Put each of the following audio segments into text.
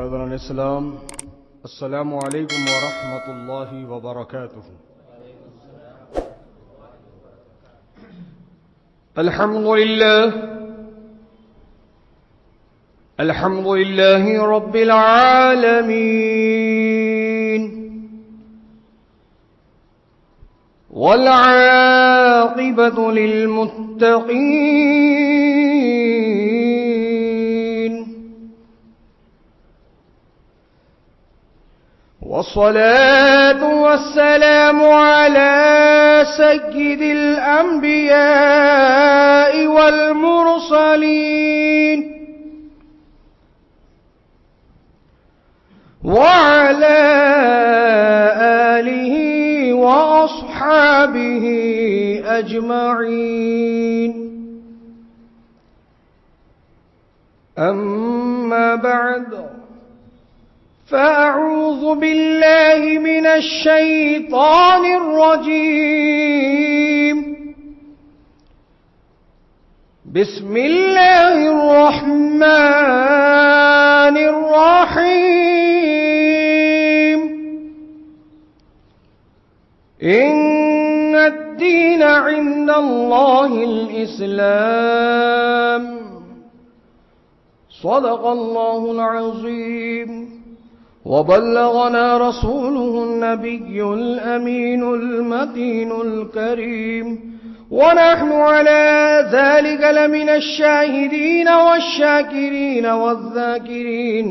برادران اسلام، السلام علیکم ورحمۃ اللہ وبرکاتہ۔ الحمد للہ رب العالمین، والعاقبۃ للمتقین، والصلاة والسلام على سيد الأنبياء والمرسلين، وعلى آله وأصحابه أجمعين، أما بعد، فأعوذ بالله من الشيطان الرجيم، بسم الله الرحمن الرحيم، إن الدين عند الله الإسلام، صدق الله العظيم، وبلغنا رسوله النبي الأمين المتين الكريم، ونحن على ذلك لمن الشاهدين والشاكرين والذاكرين،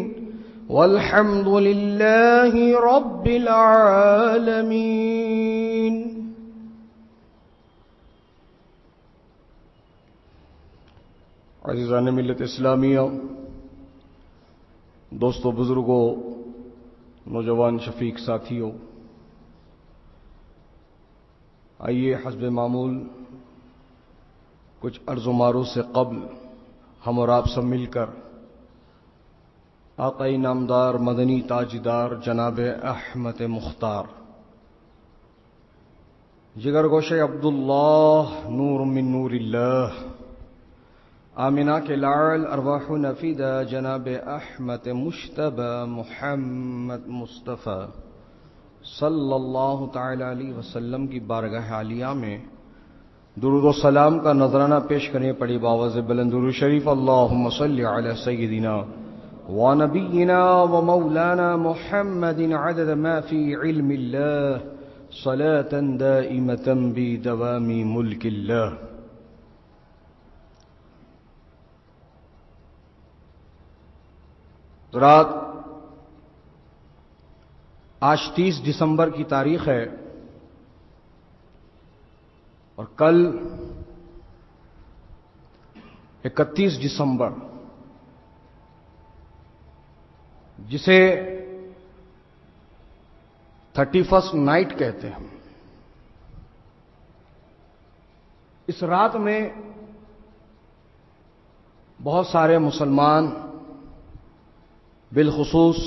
والحمد لله رب العالمين۔ عزیزان ملت اسلامیہ، دوستو، بزرگوں، نوجوان شفیق ساتھیوں، آئیے حسب معمول کچھ عرض و معروض سے قبل ہم اور آپ سب مل کر آقائی نامدار مدنی تاجدار جناب احمد مختار جگر گوشے عبداللہ نور من نور اللہ آمنہ کے لاعل ارواح نفیدہ جناب احمد مشتبہ محمد مصطفیٰ صلی اللہ تعالی علیہ وسلم کی بارگاہ عالیہ میں درود و سلام کا نذرانہ پیش کرنے پڑی باوز بلند درود شریف۔ اللہم صلی علی سیدنا و نبینا و مولانا محمد عدد ما فی علم اللہ صلاة دائمة بدوام ملک اللہ۔ رات آج 30 دسمبر کی تاریخ ہے اور کل 31 دسمبر، جسے 31st نائٹ کہتے ہیں۔ اس رات میں بہت سارے مسلمان، بالخصوص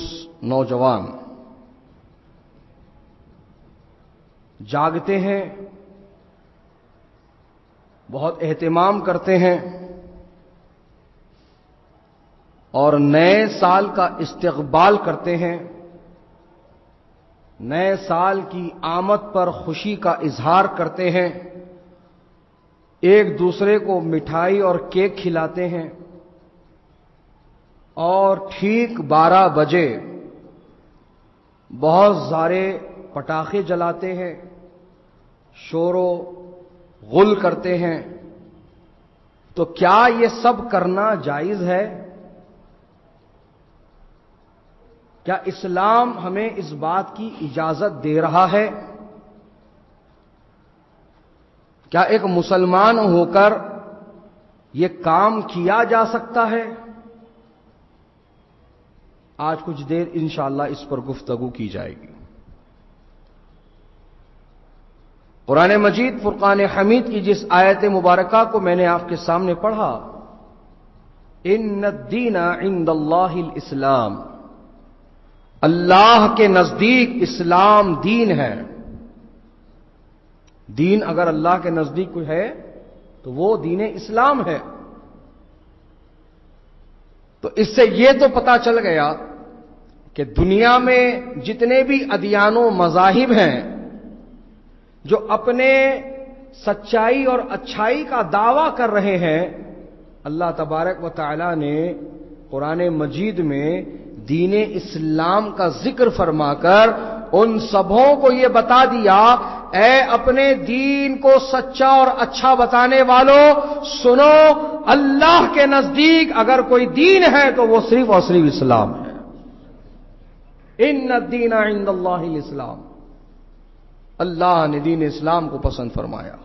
نوجوان، جاگتے ہیں، بہت اہتمام کرتے ہیں اور نئے سال کا استقبال کرتے ہیں، نئے سال کی آمد پر خوشی کا اظہار کرتے ہیں، ایک دوسرے کو مٹھائی اور کیک کھلاتے ہیں اور ٹھیک 12 بجے بہت سارے پٹاخے جلاتے ہیں، شور و غل کرتے ہیں۔ تو کیا یہ سب کرنا جائز ہے؟ کیا اسلام ہمیں اس بات کی اجازت دے رہا ہے؟ کیا ایک مسلمان ہو کر یہ کام کیا جا سکتا ہے؟ آج کچھ دیر انشاءاللہ اس پر گفتگو کی جائے گی۔ قرآن مجید فرقان حمید کی جس آیت مبارکہ کو میں نے آپ کے سامنے پڑھا، ان الدین عند اللہ الاسلام، اللہ کے نزدیک اسلام دین ہے۔ دین اگر اللہ کے نزدیک کوئی ہے تو وہ دین اسلام ہے۔ تو اس سے یہ تو پتا چل گیا کہ دنیا میں جتنے بھی ادیان و مذاہب ہیں جو اپنے سچائی اور اچھائی کا دعویٰ کر رہے ہیں، اللہ تبارک و تعالی نے قرآن مجید میں دین اسلام کا ذکر فرما کر ان سبوں کو یہ بتا دیا، اے اپنے دین کو سچا اور اچھا بتانے والوں، سنو، اللہ کے نزدیک اگر کوئی دین ہے تو وہ صرف اور صرف اسلام ہے۔ ان الدین عند اللہ الاسلام، اللہ نے دین اسلام کو پسند فرمایا۔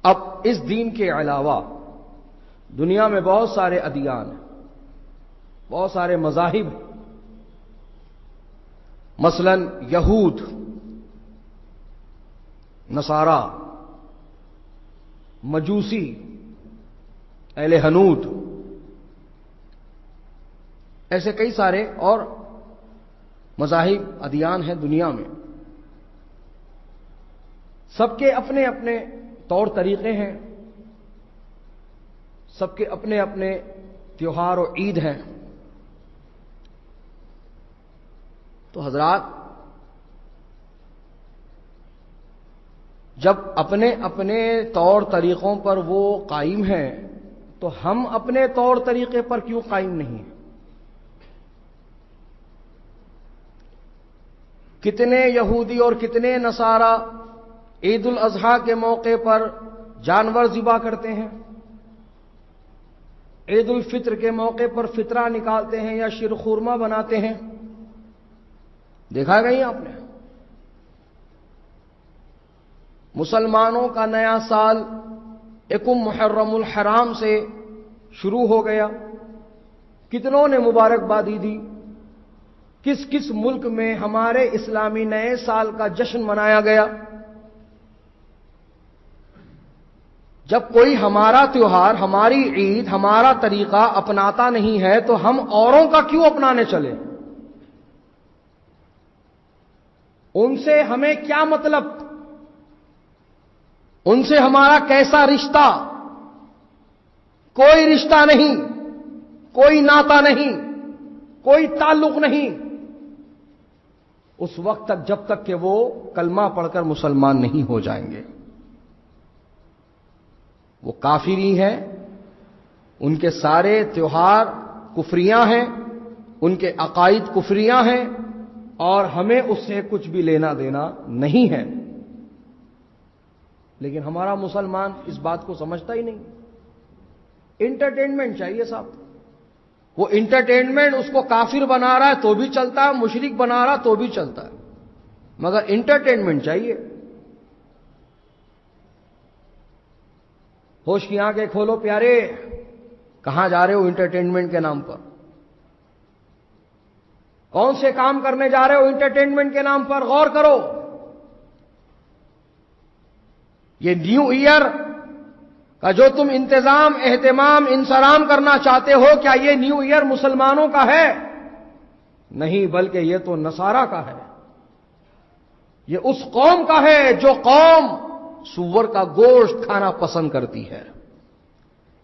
اب اس دین کے علاوہ دنیا میں بہت سارے ادیان ہیں، بہت سارے مذاہب ہیں، مثلا یہود، نصارہ، مجوسی، اہل ہنود، ایسے کئی سارے اور مذاہب ادیان ہیں دنیا میں۔ سب کے اپنے اپنے طور طریقے ہیں، سب کے اپنے اپنے تیوہار و عید ہیں۔ تو حضرات، جب اپنے اپنے طور طریقوں پر وہ قائم ہیں تو ہم اپنے طور طریقے پر کیوں قائم نہیں ہیں؟ کتنے یہودی اور کتنے نصارہ عید الاضحیٰ کے موقع پر جانور ذبح کرتے ہیں، عید الفطر کے موقع پر فطرہ نکالتے ہیں یا شیر خورما بناتے ہیں، دیکھا گئی آپ نے؟ مسلمانوں کا نیا سال یکم محرم الحرام سے شروع ہو گیا، کتنوں نے مبارکبادی دی۔ کس کس ملک میں ہمارے اسلامی نئے سال کا جشن منایا گیا؟ جب کوئی ہمارا تیوہار، ہماری عید، ہمارا طریقہ اپناتا نہیں ہے تو ہم اوروں کا کیوں اپنانے چلے؟ ان سے ہمیں کیا مطلب؟ ان سے ہمارا کیسا رشتہ؟ کوئی رشتہ نہیں، کوئی ناتا نہیں، کوئی تعلق نہیں، اس وقت تک جب تک کہ وہ کلمہ پڑھ کر مسلمان نہیں ہو جائیں گے۔ وہ کافری ہیں، ان کے سارے تیوہار کفریاں ہیں، ان کے عقائد کفریاں ہیں، اور ہمیں اس سے کچھ بھی لینا دینا نہیں ہے۔ لیکن ہمارا مسلمان اس بات کو سمجھتا ہی نہیں۔ انٹرٹینمنٹ چاہیے صاحب، وہ انٹرٹینمنٹ اس کو کافر بنا رہا ہے تو بھی چلتا ہے، مشرک بنا رہا تو بھی چلتا ہے، مگر انٹرٹینمنٹ چاہیے۔ ہوش کی آنکھیں کھولو پیارے، کہاں جا رہے ہو انٹرٹینمنٹ کے نام پر؟ کون سے کام کرنے جا رہے ہو انٹرٹینمنٹ کے نام پر؟ غور کرو۔ یہ نیو ایئر کا جو تم انتظام، اہتمام، انصرام کرنا چاہتے ہو، کیا یہ نیو ایئر مسلمانوں کا ہے؟ نہیں، بلکہ یہ تو نصارہ کا ہے۔ یہ اس قوم کا ہے جو قوم سور کا گوشت کھانا پسند کرتی ہے۔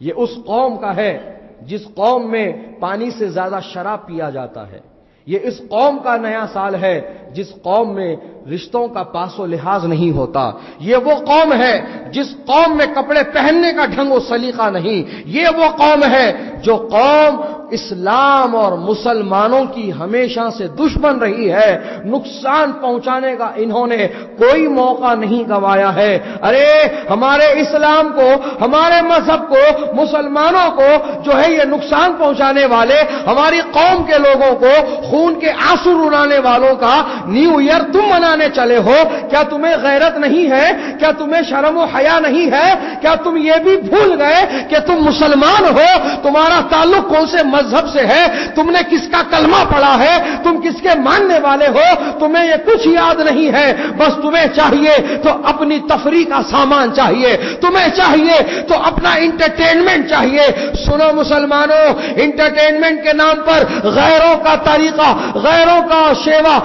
یہ اس قوم کا ہے جس قوم میں پانی سے زیادہ شراب پیا جاتا ہے۔ یہ اس قوم کا نیا سال ہے جس قوم میں رشتوں کا پاس و لحاظ نہیں ہوتا۔ یہ وہ قوم ہے جس قوم میں کپڑے پہننے کا ڈھنگ و سلیقہ نہیں۔ یہ وہ قوم ہے جو قوم اسلام اور مسلمانوں کی ہمیشہ سے دشمن رہی ہے۔ نقصان پہنچانے کا انہوں نے کوئی موقع نہیں گنوایا ہے۔ ارے ہمارے اسلام کو، ہمارے مذہب کو، مسلمانوں کو جو ہے یہ نقصان پہنچانے والے، ہماری قوم کے لوگوں کو خون کے آنسو رلانے والوں کا نیو ایئر تم منانے چلے ہو۔ کیا تمہیں غیرت نہیں ہے؟ کیا تمہیں شرم و حیا نہیں ہے؟ کیا تم یہ بھی بھول گئے کہ تم مسلمان ہو؟ تمہارا تعلق کون سے مذہب سے ہے؟ تم نے کس کا کلمہ پڑھا ہے؟ تم کس کے ماننے والے ہو؟ تمہیں یہ کچھ یاد نہیں ہے۔ بس تمہیں چاہیے تو اپنی تفریح کا سامان چاہیے، تمہیں چاہیے تو اپنا انٹرٹینمنٹ چاہیے۔ سنو مسلمانوں، انٹرٹینمنٹ کے نام پر غیروں کا طریقہ، غیروں کا شیوا،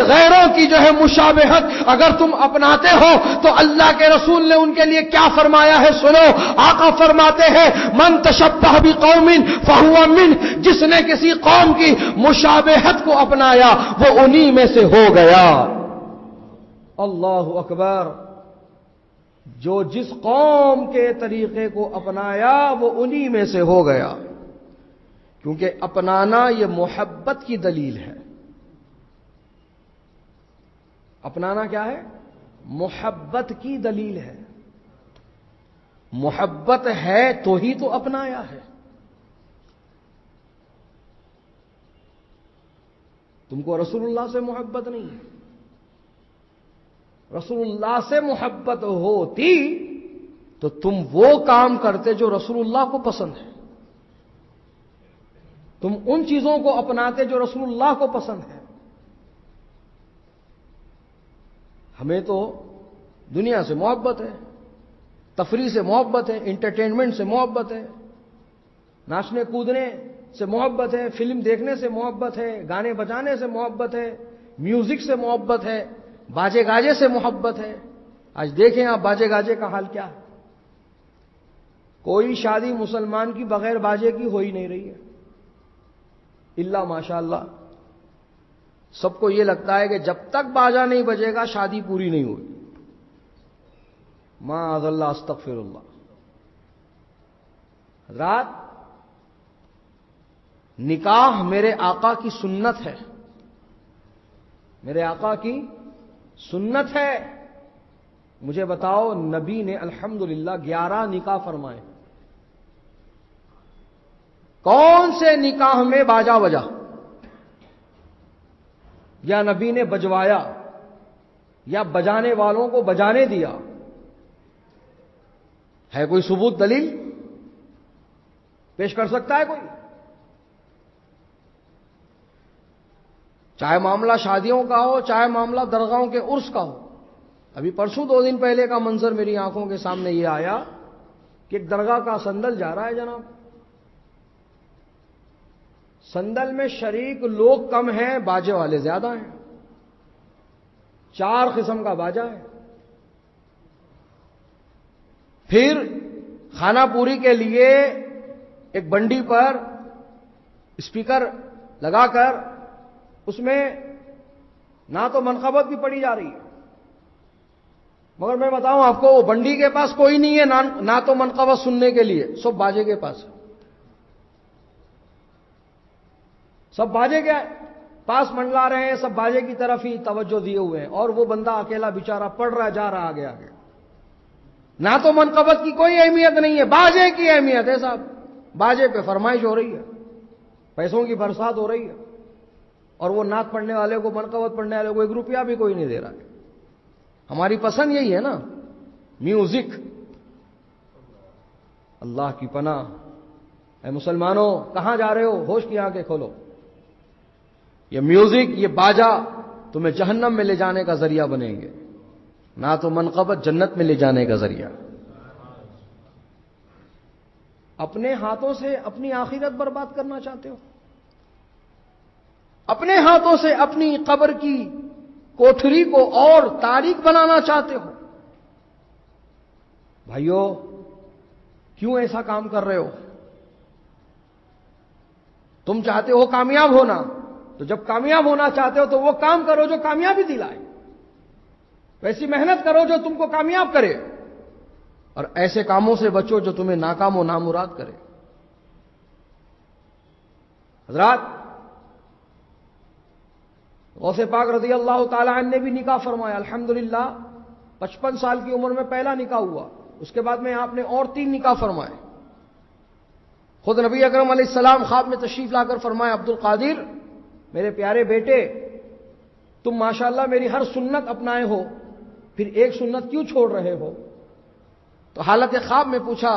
غیروں کی جو ہے مشابہت اگر تم اپناتے ہو تو اللہ کے رسول نے ان کے لیے کیا فرمایا ہے؟ سنو، آقا فرماتے ہیں من تشبہ بقوم فہو منہم، مومن جس نے کسی قوم کی مشابہت کو اپنایا وہ انہی میں سے ہو گیا۔ اللہ اکبر، جو جس قوم کے طریقے کو اپنایا وہ انہی میں سے ہو گیا، کیونکہ اپنانا یہ محبت کی دلیل ہے۔ اپنانا کیا ہے؟ محبت کی دلیل ہے۔ محبت ہے تو ہی تو اپنایا ہے۔ تم کو رسول اللہ سے محبت نہیں ہے، رسول اللہ سے محبت ہوتی تو تم وہ کام کرتے جو رسول اللہ کو پسند ہے، تم ان چیزوں کو اپناتے جو رسول اللہ کو پسند ہے۔ ہمیں تو دنیا سے محبت ہے، تفریح سے محبت ہے، انٹرٹینمنٹ سے محبت ہے، ناچنے کودنے سے محبت ہے، فلم دیکھنے سے محبت ہے، گانے بجانے سے محبت ہے، میوزک سے محبت ہے، باجے گاجے سے محبت ہے۔ آج دیکھیں آپ باجے گاجے کا حال کیا ہے۔ کوئی شادی مسلمان کی بغیر باجے کی ہو ہی نہیں رہی ہے، الا ماشاء اللہ۔ سب کو یہ لگتا ہے کہ جب تک باجا نہیں بجے گا شادی پوری نہیں ہوئی۔ معاذ اللہ، استغفر اللہ۔ حضرات، نکاح میرے آقا کی سنت ہے، میرے آقا کی سنت ہے۔ مجھے بتاؤ، نبی نے الحمدللہ 11 نکاح فرمائے، کون سے نکاح میں باجا بجا یا نبی نے بجوایا یا بجانے والوں کو بجانے دیا؟ ہے کوئی ثبوت، دلیل پیش کر سکتا ہے کوئی؟ چاہے معاملہ شادیوں کا ہو، چاہے معاملہ درگاہوں کے عرس کا ہو۔ ابھی پرسوں 2 دن پہلے کا منظر میری آنکھوں کے سامنے یہ آیا کہ ایک درگاہ کا سندل جا رہا ہے جناب، سندل میں شریک لوگ کم ہیں، باجے والے زیادہ ہیں، 4 قسم کا باجا ہے۔ پھر کھانا پوری کے لیے ایک بنڈی پر اسپیکر لگا کر اس میں نہ تو منقبت بھی پڑی جا رہی ہے، مگر میں بتاؤں آپ کو، وہ بنڈی کے پاس کوئی نہیں ہے نہ تو منقبت سننے کے لیے، سب باجے کے پاس، سب باجے کے پاس منڈلا رہے ہیں، سب باجے کی طرف ہی توجہ دیے ہوئے ہیں، اور وہ بندہ اکیلا بیچارہ پڑ رہا جا رہا آگے آگے۔ نہ تو منقبت کی کوئی اہمیت نہیں ہے، باجے کی اہمیت ہے صاحب۔ باجے پہ فرمائش ہو رہی ہے، پیسوں کی برسات ہو رہی ہے، اور وہ نعت پڑھنے والے کو، منقبت پڑھنے والے کو 1 روپیہ بھی کوئی نہیں دے رہا ہے۔ ہماری پسند یہی ہے نا، میوزک۔ اللہ کی پناہ، اے مسلمانوں کہاں جا رہے ہو؟ ہوش کی آنکھیں کھولو۔ یہ میوزک، یہ باجا تمہیں جہنم میں لے جانے کا ذریعہ بنیں گے، نہ تو منقبت جنت میں لے جانے کا ذریعہ۔ اپنے ہاتھوں سے اپنی آخرت برباد کرنا چاہتے ہو؟ اپنے ہاتھوں سے اپنی قبر کی کوٹھری کو اور تاریک بنانا چاہتے ہو؟ بھائیو، کیوں ایسا کام کر رہے ہو؟ تم چاہتے ہو کامیاب ہونا، تو جب کامیاب ہونا چاہتے ہو تو وہ کام کرو جو کامیابی دلائے، ویسی محنت کرو جو تم کو کامیاب کرے، اور ایسے کاموں سے بچو جو تمہیں ناکام و نامراد کرے۔ حضرات، غوث پاک رضی اللہ تعالی عنہ نے بھی نکاح فرمایا، الحمدللہ 55 سال کی عمر میں پہلا نکاح ہوا، اس کے بعد میں آپ نے اور 3 نکاح فرمائے۔ خود نبی اکرم علیہ السلام خواب میں تشریف لا کر فرمایا، عبد القادر میرے پیارے بیٹے، تم ماشاءاللہ میری ہر سنت اپنائے ہو، پھر ایک سنت کیوں چھوڑ رہے ہو؟ تو حالت خواب میں پوچھا،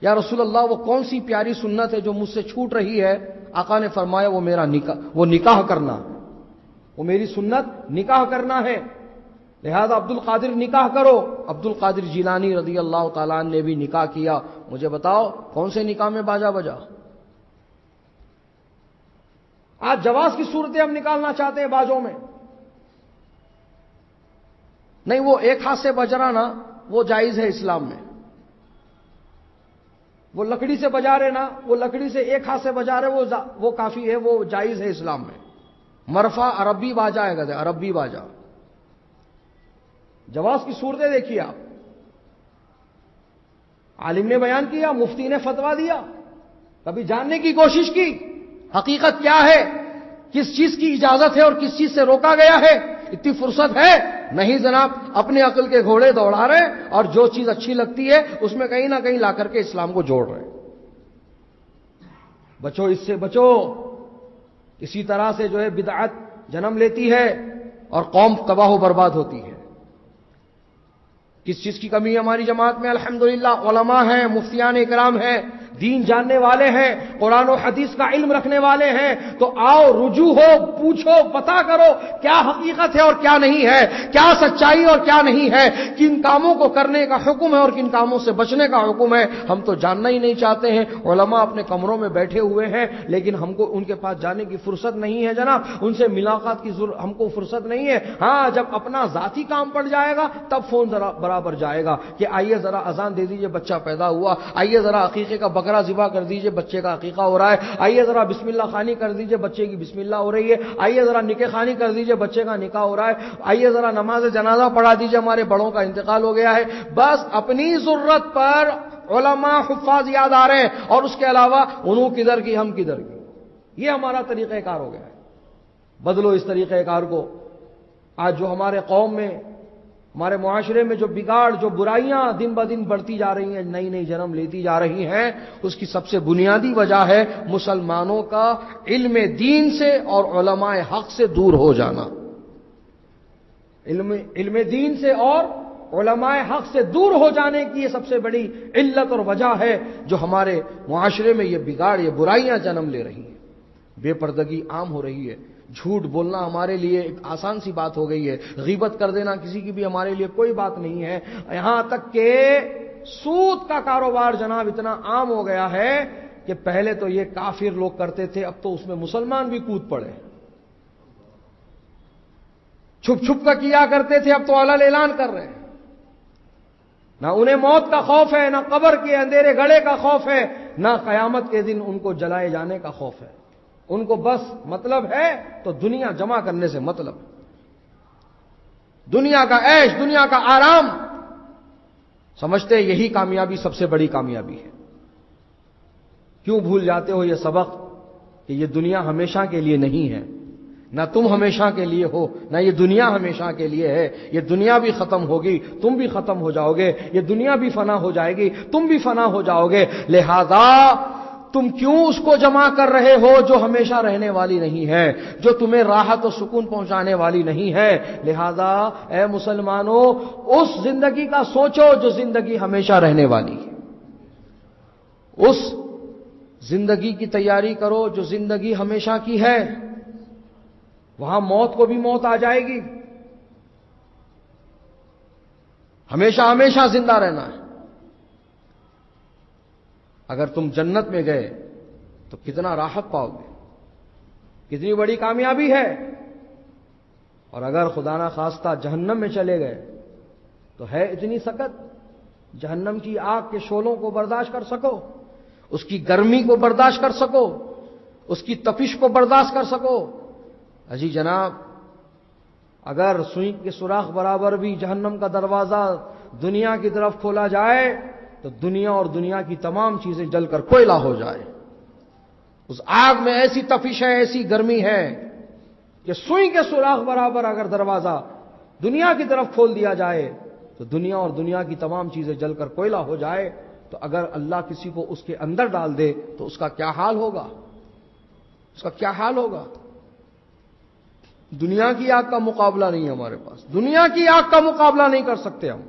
یا رسول اللہ وہ کون سی پیاری سنت ہے جو مجھ سے چھوٹ رہی ہے؟ آقا نے فرمایا وہ میرا نکاح کرنا، وہ میری سنت نکاح کرنا ہے، لہذا عبد القادر نکاح کرو۔ عبد القادر جیلانی رضی اللہ تعالیٰ عنہ نے بھی نکاح کیا۔ مجھے بتاؤ کون سے نکاح میں باجا بجا؟ آج جواز کی صورتیں ہم نکالنا چاہتے ہیں باجوں میں، نہیں، وہ ایک ہاتھ سے بجرانا وہ جائز ہے اسلام میں، وہ لکڑی سے بجا رہے نا، وہ لکڑی سے ایک ہاتھ سے بجا رہے، وہ کافی ہے، وہ جائز ہے اسلام میں۔ مرفع عربی باجا ہے، کہتے ہیں عربی باجا۔ جواز کی صورتیں دیکھیے آپ، عالم نے بیان کیا، مفتی نے فتویٰ دیا، کبھی جاننے کی کوشش کی حقیقت کیا ہے، کس چیز کی اجازت ہے اور کس چیز سے روکا گیا ہے؟ اتنی فرصت ہے نہیں جناب، اپنے عقل کے گھوڑے دوڑا رہے اور جو چیز اچھی لگتی ہے اس میں کہیں نہ کہیں لا کر کے اسلام کو جوڑ رہے۔ بچو، اس سے بچو۔ اسی طرح سے جو ہے بدعت جنم لیتی ہے اور قوم تباہ و برباد ہوتی ہے۔ کس چیز کی کمی ہے ہماری جماعت میں؟ الحمدللہ علماء ہیں، مفتیان اکرام ہیں، دین جاننے والے ہیں، قرآن و حدیث کا علم رکھنے والے ہیں، تو آؤ رجوع ہو، پوچھو، پتا کرو کیا حقیقت ہے اور کیا نہیں ہے، کیا سچائی اور کیا نہیں ہے، کن کاموں کو کرنے کا حکم ہے اور کن کاموں سے بچنے کا حکم ہے۔ ہم تو جاننا ہی نہیں چاہتے ہیں۔ علماء اپنے کمروں میں بیٹھے ہوئے ہیں لیکن ہم کو ان کے پاس جانے کی فرصت نہیں ہے جناب، ان سے ملاقات کی ہم کو فرصت نہیں ہے۔ ہاں، جب اپنا ذاتی کام پڑ جائے گا تب فون ذرا برابر جائے گا کہ آئیے ذرا اذان دے دیجئے، بچہ پیدا ہوا، آئیے ذرا عقیقے کا بکرا ذبح کر دیجئے، بچے کا عقیقہ ہو رہا ہے، آئیے ذرا بسم اللہ خوانی کر دیجئے، بچے کی بسم اللہ ہو رہی ہے، آئیے ذرا نکاح خوانی کر دیجئے، بچے کا نکاح ہو رہا ہے، آئیے ذرا نماز جنازہ پڑھا دیجئے، ہمارے بڑوں کا انتقال ہو گیا ہے۔ بس اپنی ضرورت پر علماء حفاظ یاد آ رہے ہیں اور اس کے علاوہ انہوں کدھر کی ہم کدھر کی، یہ ہمارا طریقہ کار ہو گیا ہے۔ بدلو اس طریقہ کار کو۔ آج جو ہمارے قوم میں، ہمارے معاشرے میں جو بگاڑ، جو برائیاں دن بدن بڑھتی جا رہی ہیں، نئی نئی جنم لیتی جا رہی ہیں، اس کی سب سے بنیادی وجہ ہے مسلمانوں کا علم دین سے اور علماء حق سے دور ہو جانا۔ علم دین سے اور علماء حق سے دور ہو جانے کی یہ سب سے بڑی علت اور وجہ ہے جو ہمارے معاشرے میں یہ بگاڑ، یہ برائیاں جنم لے رہی ہیں۔ بے پردگی عام ہو رہی ہے، جھوٹ بولنا ہمارے لیے ایک آسان سی بات ہو گئی ہے، غیبت کر دینا کسی کی بھی ہمارے لیے کوئی بات نہیں ہے، یہاں تک کہ سود کا کاروبار جناب اتنا عام ہو گیا ہے کہ پہلے تو یہ کافر لوگ کرتے تھے، اب تو اس میں مسلمان بھی کود پڑے۔ چھپ چھپ کر کیا کرتے تھے، اب تو علن اعلان کر رہے ہیں۔ نہ انہیں موت کا خوف ہے، نہ قبر کے اندھیرے گڑھے کا خوف ہے، نہ قیامت کے دن ان کو جلائے جانے کا خوف ہے۔ ان کو بس مطلب ہے تو دنیا جمع کرنے سے مطلب، دنیا کا عیش، دنیا کا آرام، سمجھتے یہی کامیابی سب سے بڑی کامیابی ہے۔ کیوں بھول جاتے ہو یہ سبق کہ یہ دنیا ہمیشہ کے لیے نہیں ہے، نہ تم ہمیشہ کے لیے ہو، نہ یہ دنیا ہمیشہ کے لیے ہے۔ یہ دنیا بھی ختم ہوگی، تم بھی ختم ہو جاؤ گے، یہ دنیا بھی فنا ہو جائے گی، تم بھی فنا ہو جاؤ گے، لہذا تم کیوں اس کو جمع کر رہے ہو جو ہمیشہ رہنے والی نہیں ہے، جو تمہیں راحت و سکون پہنچانے والی نہیں ہے؟ لہذا اے مسلمانوں، اس زندگی کا سوچو جو زندگی ہمیشہ رہنے والی ہے، اس زندگی کی تیاری کرو جو زندگی ہمیشہ کی ہے۔ وہاں موت کو بھی موت آ جائے گی، ہمیشہ ہمیشہ زندہ رہنا ہے۔ اگر تم جنت میں گئے تو کتنا راحت پاؤ گے، کتنی بڑی کامیابی ہے، اور اگر خدا نہ خواستہ جہنم میں چلے گئے تو ہے اتنی سخت، جہنم کی آگ کے شعلوں کو برداشت کر سکو، اس کی گرمی کو برداشت کر سکو، اس کی تپش کو برداشت کر سکو؟ اجی جناب، اگر سوئی کے سوراخ برابر بھی جہنم کا دروازہ دنیا کی طرف کھولا جائے تو دنیا اور دنیا کی تمام چیزیں جل کر کوئلہ ہو جائے۔ اس آگ میں ایسی تپش ہے، ایسی گرمی ہے کہ سوئی کے سوراخ برابر اگر دروازہ دنیا کی طرف کھول دیا جائے تو دنیا اور دنیا کی تمام چیزیں جل کر کوئلہ ہو جائے، تو اگر اللہ کسی کو اس کے اندر ڈال دے تو اس کا کیا حال ہوگا، اس کا کیا حال ہوگا؟ دنیا کی آگ کا مقابلہ نہیں ہے ہمارے پاس، دنیا کی آگ کا مقابلہ نہیں کر سکتے ہم۔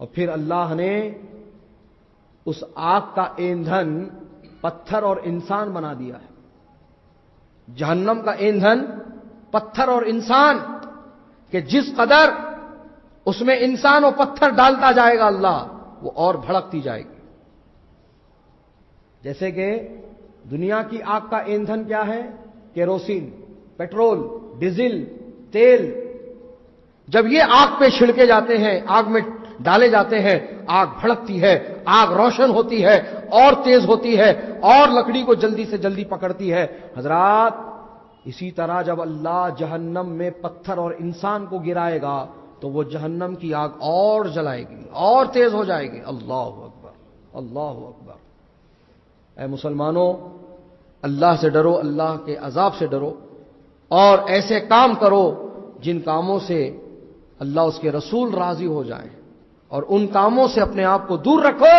اور پھر اللہ نے اس آگ کا ایندھن پتھر اور انسان بنا دیا ہے۔ جہنم کا ایندھن پتھر اور انسان، کہ جس قدر اس میں انسان و پتھر ڈالتا جائے گا اللہ، وہ اور بھڑکتی جائے گی۔ جیسے کہ دنیا کی آگ کا ایندھن کیا ہے؟ کیروسین، پیٹرول، ڈیزل، تیل۔ جب یہ آگ پہ چھڑکے جاتے ہیں، آگ میں ڈالے جاتے ہیں، آگ بھڑکتی ہے، آگ روشن ہوتی ہے اور تیز ہوتی ہے اور لکڑی کو جلدی سے جلدی پکڑتی ہے۔ حضرات، اسی طرح جب اللہ جہنم میں پتھر اور انسان کو گرائے گا تو وہ جہنم کی آگ اور جلائے گی اور تیز ہو جائے گی۔ اللہ اکبر، اللہ اکبر۔ اے مسلمانوں، اللہ سے ڈرو، اللہ کے عذاب سے ڈرو اور ایسے کام کرو جن کاموں سے اللہ اس کے رسول راضی ہو جائیں، اور ان کاموں سے اپنے آپ کو دور رکھو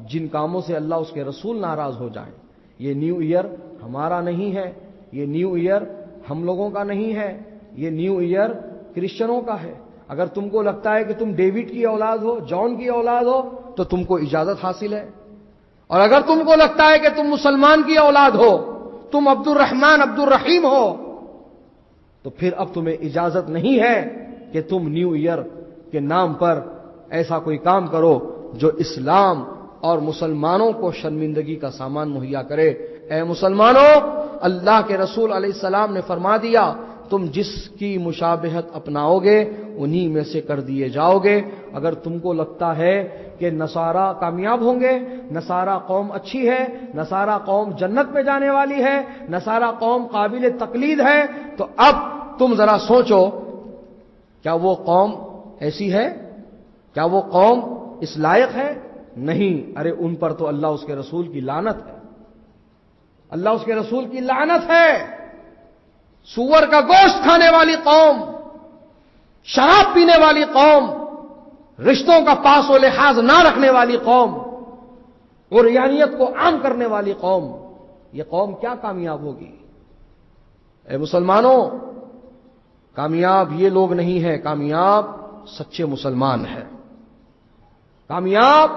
جن کاموں سے اللہ اس کے رسول ناراض ہو جائیں۔ یہ نیو ایئر ہمارا نہیں ہے، یہ نیو ایئر ہم لوگوں کا نہیں ہے، یہ نیو ایئر کرسچنوں کا ہے۔ اگر تم کو لگتا ہے کہ تم ڈیوڈ کی اولاد ہو، جان کی اولاد ہو، تو تم کو اجازت حاصل ہے، اور اگر تم کو لگتا ہے کہ تم مسلمان کی اولاد ہو، تم عبد الرحمن عبد الرحیم ہو، تو پھر اب تمہیں اجازت نہیں ہے کہ تم نیو ایئر کے نام پر ایسا کوئی کام کرو جو اسلام اور مسلمانوں کو شرمندگی کا سامان مہیا کرے۔ اے مسلمانوں، اللہ کے رسول علیہ السلام نے فرما دیا، تم جس کی مشابہت اپناؤ گے انہی میں سے کر دیے جاؤ گے۔ اگر تم کو لگتا ہے کہ نصارہ کامیاب ہوں گے، نصارہ قوم اچھی ہے، نصارہ قوم جنت میں جانے والی ہے، نصارہ قوم قابل تقلید ہے، تو اب تم ذرا سوچو، کیا وہ قوم ایسی ہے؟ کیا وہ قوم اس لائق ہے؟ نہیں۔ ارے ان پر تو اللہ اس کے رسول کی لعنت ہے، اللہ اس کے رسول کی لعنت ہے۔ سور کا گوشت کھانے والی قوم، شراب پینے والی قوم، رشتوں کا پاس و لحاظ نہ رکھنے والی قوم، عریانیت کو عام کرنے والی قوم، یہ قوم کیا کامیاب ہوگی؟ اے مسلمانوں، کامیاب یہ لوگ نہیں ہیں، کامیاب سچے مسلمان ہیں، کامیاب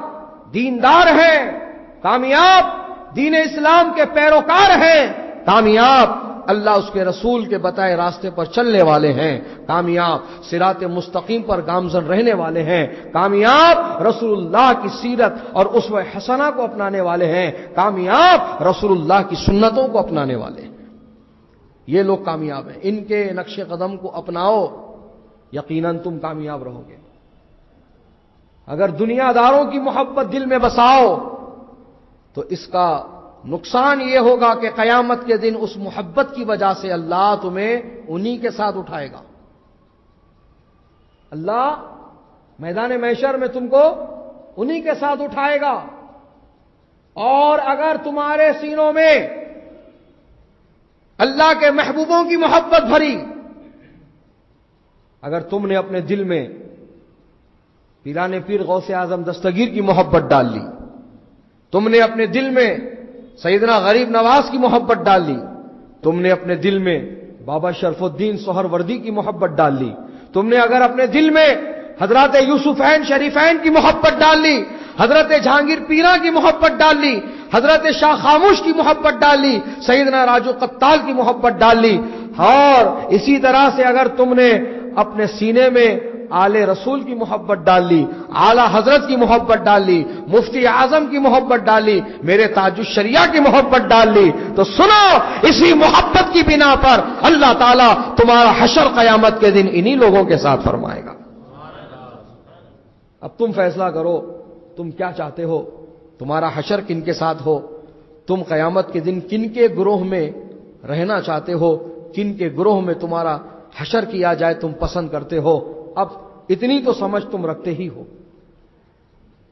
دیندار ہیں، کامیاب دین اسلام کے پیروکار ہیں، کامیاب اللہ اس کے رسول کے بتائے راستے پر چلنے والے ہیں، کامیاب صراط مستقیم پر گامزن رہنے والے ہیں، کامیاب رسول اللہ کی سیرت اور اسوہ حسنہ کو اپنانے والے ہیں، کامیاب رسول اللہ کی سنتوں کو اپنانے والے ہیں۔ یہ لوگ کامیاب ہیں، ان کے نقش قدم کو اپناؤ، یقیناً تم کامیاب رہو گے۔ اگر دنیا داروں کی محبت دل میں بساؤ تو اس کا نقصان یہ ہوگا کہ قیامت کے دن اس محبت کی وجہ سے اللہ تمہیں انہی کے ساتھ اٹھائے گا۔ اللہ میدان محشر میں تم کو انہی کے ساتھ اٹھائے گا، اور اگر تمہارے سینوں میں اللہ کے محبوبوں کی محبت بھری، اگر تم نے اپنے دل میں پیران پیر غوث اعظم دستگیر کی محبت ڈال لی، تم نے اپنے دل میں سیدنا غریب نواز کی محبت ڈال لی، تم نے اپنے دل میں بابا شرف الدین سہروردی کی محبت ڈال لی، تم نے اگر اپنے دل میں حضرات یوسفین شریفین کی محبت ڈال لی، حضرت جہانگیر پیرا کی محبت ڈال لی، حضرت شاہ خاموش کی محبت ڈال لی، سیدنا راجو قتال کی محبت ڈال لی، اور اسی طرح سے اگر تم نے اپنے سینے میں آل رسول کی محبت ڈال لی، اعلی حضرت کی محبت ڈال لی، مفتی اعظم کی محبت ڈال لی، میرے تاج الشریعہ کی محبت ڈال لی، تو سنو، اسی محبت کی بنا پر اللہ تعالیٰ تمہارا حشر قیامت کے دن انہی لوگوں کے ساتھ فرمائے گا۔ اب تم فیصلہ کرو، تم کیا چاہتے ہو، تمہارا حشر کن کے ساتھ ہو، تم قیامت کے دن کن کے گروہ میں رہنا چاہتے ہو، کن کے گروہ میں تمہارا حشر کیا جائے تم پسند کرتے ہو۔ اب اتنی تو سمجھ تم رکھتے ہی ہو،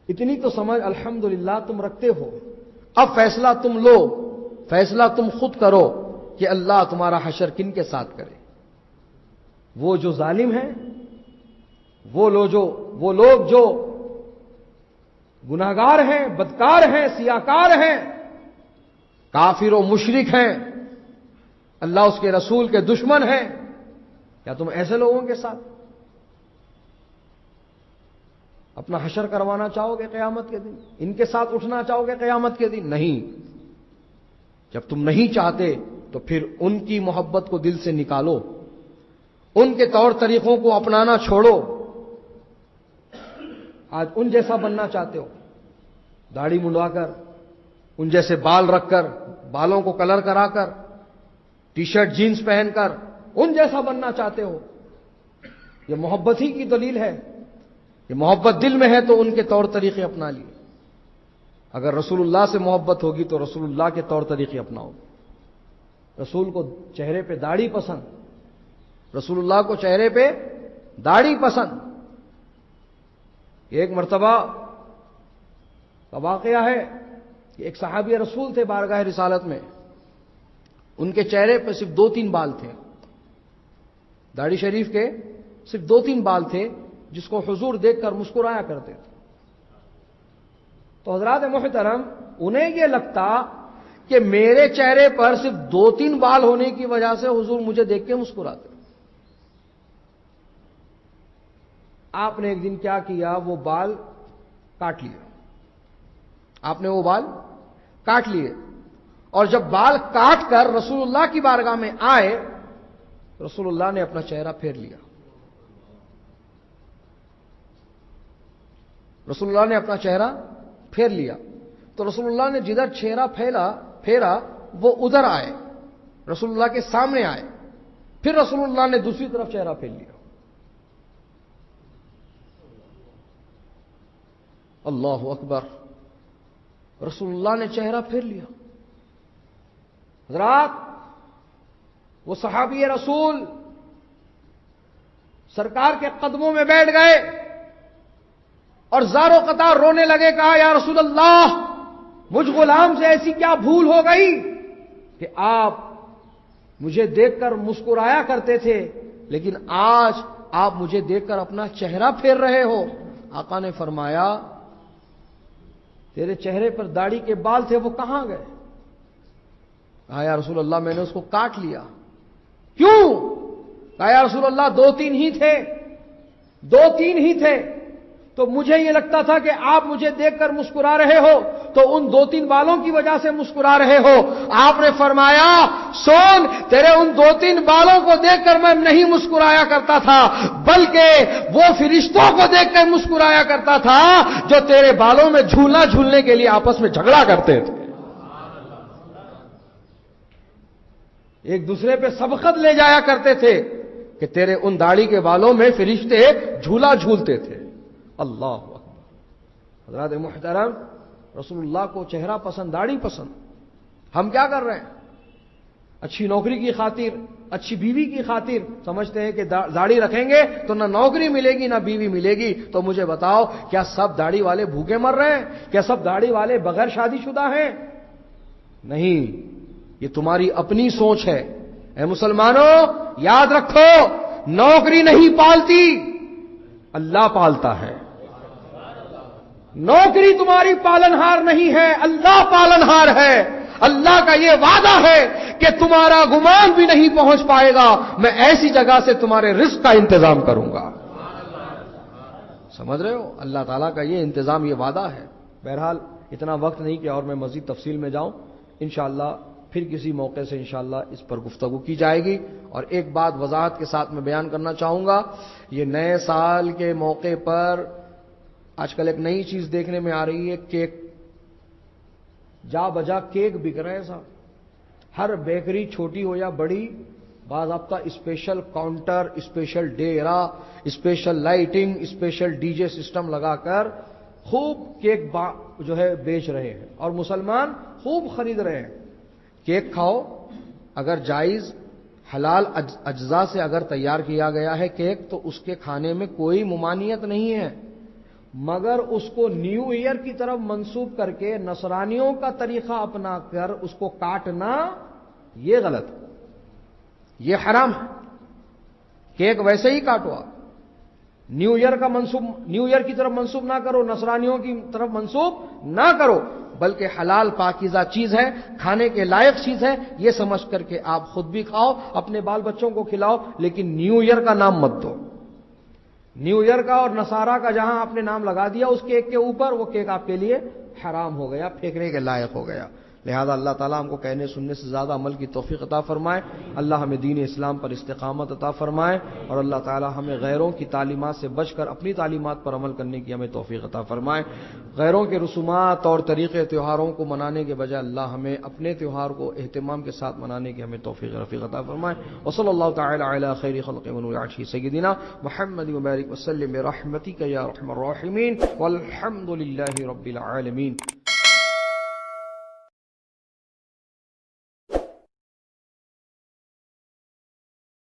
اتنی تو سمجھ الحمدللہ تم رکھتے ہو۔ اب فیصلہ تم لو، فیصلہ تم خود کرو کہ اللہ تمہارا حشر کن کے ساتھ کرے۔ وہ جو ظالم ہیں، وہ لوگ جو گناہگار ہیں، بدکار ہیں، سیاکار ہیں، کافر و مشرک ہیں، اللہ اس کے رسول کے دشمن ہیں، کیا تم ایسے لوگوں کے ساتھ اپنا حشر کروانا چاہو گے قیامت کے دن؟ ان کے ساتھ اٹھنا چاہو گے قیامت کے دن؟ نہیں۔ جب تم نہیں چاہتے تو پھر ان کی محبت کو دل سے نکالو، ان کے طور طریقوں کو اپنانا چھوڑو۔ آج ان جیسا بننا چاہتے ہو، داڑھی منڈوا کر، ان جیسے بال رکھ کر، بالوں کو کلر کرا کر، ٹی شرٹ جینز پہن کر ان جیسا بننا چاہتے ہو، یہ محبت ہی کی دلیل ہے؟ کہ محبت دل میں ہے تو ان کے طور طریقے اپنا لیے. اگر رسول اللہ سے محبت ہوگی تو رسول اللہ کے طور طریقے اپناؤ. رسول کو چہرے پہ داڑھی پسند, رسول اللہ کو چہرے پہ داڑھی پسند. ایک مرتبہ کا واقعہ ہے کہ ایک صحابی رسول تھے بارگاہ رسالت میں, ان کے چہرے پہ صرف 2-3 بال تھے, داڑھی شریف کے صرف 2-3 بال تھے, جس کو حضور دیکھ کر مسکرایا کرتے تھے. تو حضرات محترم, انہیں یہ لگتا کہ میرے چہرے پر صرف 2-3 بال ہونے کی وجہ سے حضور مجھے دیکھ کے مسکراتے. آپ نے ایک دن کیا کیا, وہ بال کاٹ لیے. آپ نے وہ بال کاٹ لیے, اور جب بال کاٹ کر رسول اللہ کی بارگاہ میں آئے, رسول اللہ نے اپنا چہرہ پھیر لیا. رسول اللہ نے اپنا چہرہ پھیر لیا. تو رسول اللہ نے جدھر چہرہ پھیرا وہ ادھر آئے, رسول اللہ کے سامنے آئے. پھر رسول اللہ نے دوسری طرف چہرہ پھیر لیا. اللہ اکبر, رسول اللہ نے چہرہ پھیر لیا. حضرات, وہ صحابی رسول سرکار کے قدموں میں بیٹھ گئے اور زار و قطار رونے لگے. کہا یا رسول اللہ, مجھ غلام سے ایسی کیا بھول ہو گئی کہ آپ مجھے دیکھ کر مسکرایا کرتے تھے, لیکن آج آپ مجھے دیکھ کر اپنا چہرہ پھیر رہے ہو. آقا نے فرمایا, تیرے چہرے پر داڑھی کے بال تھے, وہ کہاں گئے؟ کہا یا رسول اللہ, میں نے اس کو کاٹ لیا. کیوں؟ کہا یا رسول اللہ, 2-3 ہی تھے, 2-3 ہی تھے. تو مجھے یہ لگتا تھا کہ آپ مجھے دیکھ کر مسکرا رہے ہو, تو ان 2-3 بالوں کی وجہ سے مسکرا رہے ہو. آپ نے فرمایا, سن, تیرے ان 2-3 بالوں کو دیکھ کر میں نہیں مسکرایا کرتا تھا, بلکہ وہ فرشتوں کو دیکھ کر مسکرایا کرتا تھا جو تیرے بالوں میں جھولنا جھولنے کے لیے آپس میں جھگڑا کرتے تھے. ایک دوسرے پہ سبقت لے جایا کرتے تھے کہ تیرے ان داڑھی کے بالوں میں فرشتے جھولا جھولتے تھے. اللہ اکبر. حضرات محترم, رسول اللہ کو چہرہ پسند, داڑھی پسند. ہم کیا کر رہے ہیں؟ اچھی نوکری کی خاطر, اچھی بیوی کی خاطر سمجھتے ہیں کہ داڑھی رکھیں گے تو نہ نوکری ملے گی نہ بیوی ملے گی. تو مجھے بتاؤ, کیا سب داڑھی والے بھوکے مر رہے ہیں؟ کیا سب داڑھی والے بغیر شادی شدہ ہیں؟ نہیں, یہ تمہاری اپنی سوچ ہے. اے مسلمانوں, یاد رکھو, نوکری نہیں پالتی, اللہ پالتا ہے. نوکری تمہاری پالنہار نہیں ہے, اللہ پالنہار ہے. اللہ کا یہ وعدہ ہے کہ تمہارا گمان بھی نہیں پہنچ پائے گا, میں ایسی جگہ سے تمہارے رزق کا انتظام کروں گا. سمجھ رہے ہو؟ اللہ تعالیٰ کا یہ انتظام, یہ وعدہ ہے. بہرحال اتنا وقت نہیں کہ اور میں مزید تفصیل میں جاؤں. انشاءاللہ پھر کسی موقع سے انشاءاللہ اس پر گفتگو کی جائے گی. اور ایک بات وضاحت کے ساتھ میں بیان کرنا چاہوں گا, یہ نئے سال کے موقع پر آج کل ایک نئی چیز دیکھنے میں آ رہی ہے, کیک. جا بجا کیک بک رہے ہیں صاحب. ہر بیکری چھوٹی ہو یا بڑی, باضابطہ اسپیشل کاؤنٹر, اسپیشل ڈیرا, special lighting, special D J system لگا کر خوب کیک جو ہے بیچ رہے ہیں, اور مسلمان خوب خرید رہے ہیں. کیک کھاؤ, اگر جائز حلال اجزاء سے اگر تیار کیا گیا ہے کیک, تو اس کے کھانے میں کوئی ممانعت نہیں ہے, مگر اس کو نیو ایئر کی طرف منسوب کر کے نصرانیوں کا طریقہ اپنا کر اس کو کاٹنا, یہ غلط, یہ حرام ہے. کیک ویسے ہی کاٹو آپ, نیو ایئر کی طرف منسوب نہ کرو, نصرانیوں کی طرف منسوب نہ کرو, بلکہ حلال پاکیزہ چیز ہے, کھانے کے لائق چیز ہے, یہ سمجھ کر کے آپ خود بھی کھاؤ, اپنے بال بچوں کو کھلاؤ, لیکن نیو ایئر کا نام مت دو. نیو ایئر کا اور نصارہ کا جہاں آپ نے نام لگا دیا اس کیک کے اوپر, وہ کیک آپ کے لیے حرام ہو گیا, پھینکنے کے لائق ہو گیا. لہذا اللہ تعالیٰ ہم کو کہنے سننے سے زیادہ عمل کی توفیق عطا فرمائے، اللہ ہمیں دین اسلام پر استقامت عطا فرمائے، اور اللہ تعالیٰ ہمیں غیروں کی تعلیمات سے بچ کر اپنی تعلیمات پر عمل کرنے کی ہمیں توفیق عطا فرمائے۔ غیروں کے رسومات اور طریقے تہواروں کو منانے کے بجائے اللہ ہمیں اپنے تہوار کو اہتمام کے ساتھ منانے کی ہمیں توفیق رفیق عطا فرمائے۔ وصلی اللہ تعالی علی خیر خلق ونور عرشہ سیدنا محمد وبارک وسلم برحمتک یا ارحم الراحمین والحمد للہ رب العالمین۔